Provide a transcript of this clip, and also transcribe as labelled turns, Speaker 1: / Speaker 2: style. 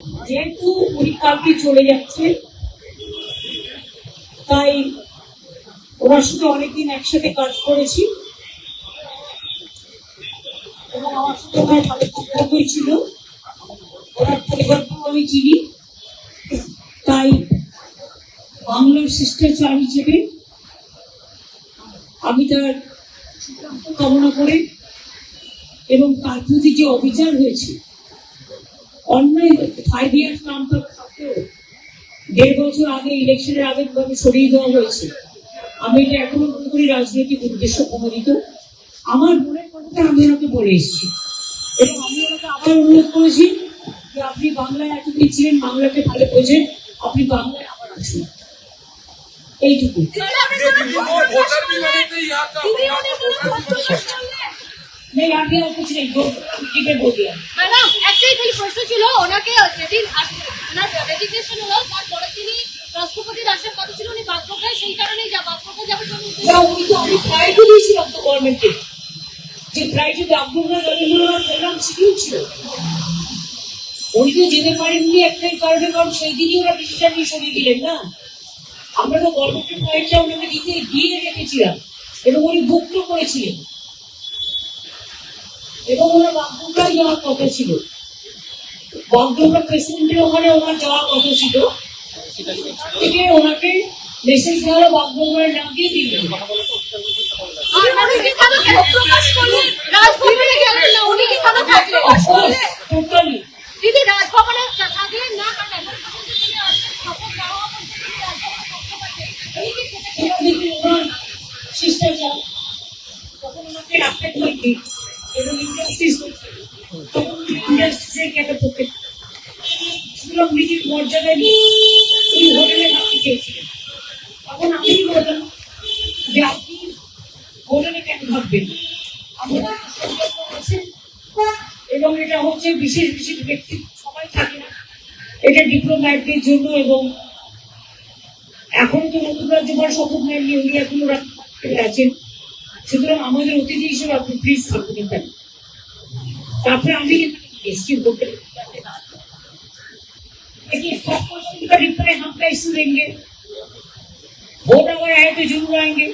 Speaker 1: যেহেতু উনি কালকে চলে যাচ্ছে, তাই ওনার সাথে অনেকদিন একসাথে কাজ করেছি এবং আমার সাথে ওনার ভালো সম্পর্কই ছিল। ওনার পরিবারকেও আমি চিনি, তাই বাংলার শিষ্টাচার হিসেবে আমি তার কামনা করে এবং তার প্রতি যে অবিচার হয়েছে, অন্যায় 5 ইয়ার্স নাম থাকতেও 1.5 বছর আগে ইলেকশনের আগে ভাবে সরিয়ে দেওয়া হয়েছে। আমি এটা এখনো মনে করি রাজনৈতিক উদ্দেশ্য প্রণোদিত। আমার মনের কথাটা আমি ওনাকে বলে এসেছি এবং আমি ওনাকে আবার অনুরোধ করেছি যে আপনি বাংলায় এতদিন ছিলেন, বাংলাকে ভালো বোঝেন, আপনি বাংলায় আবার আসুন। এইটুকু। नहीं आप यहाँ कुछ नहीं बोल दिया।
Speaker 2: मैडम একটাই খালি প্রশ্ন ছিল, ওনাকে যেদিন ওনার রেজিগনেশন হলো তারপরে তিনি রাষ্ট্রপতির আসার কথা ছিল, উনি বাগডোগরায় সেই কারণেই বাগডোগরা যাবে
Speaker 1: উনি তো আমি ট্রাই তো দিয়েছিলাম তো গভর্নমেন্টকে, যে ট্রাই যদি বাগডোগরা নরেন্দ্রনাথ প্রোগ্রাম শিডিউল ছিল, উনি তো যেতে পারেননি একটাই কারণে, কারণ সেই দিনই ওরা ডিসিশন নিয়ে সরিয়ে দিলেন না। আমরা তো গভর্নমেন্টের ফ্লাইটটা ওনাকে দিয়ে রেখেছিলাম এবং উনি বুকও করেছিলেন এবং ওনার বাগডোগরায় যাওয়ার কথা ছিল। বাগডোগরা প্রেসিডেন্টের ওখানে ওনার যাওয়ার কথা ছিল, থেকে ওনাকে মেসেজ দেওয়া হলো বাগডোগরায় না দিয়ে দিলেন। শিষ্টাচার তখন ওনাকে রাখতে হয়নি এবং ইন্ডাস্ট্রিজ ইন্ডাস্ট্রিজের ক্যাটাপোকে সুতরাং নিজের মর্যাদা নিয়ে উনি হোটেলে থাকতে চেয়েছিলেন। তখন আমি বললাম যে আপনি হোটেলে কেন থাকবেন, আমরা আছেন এবং এটা হচ্ছে বিশেষ বিশেষ ব্যক্তি, সবাই থাকে না, এটা ডিপ্লোম্যাটদের জন্য। এবং এখন তো নতুন রাজ্যপাল শপথ নেননি, উনি এখনো আছেন, সুতরাং আমাদের অতিথি হিসেবে আপনি প্লিজ থাকবেন এখানে। তারপরে আমি एसटी होटल देखिए सब क्वेश्चन का रिप्लाई हम कैसे देंगे, वोट अगर आए तो जरूर आएंगे।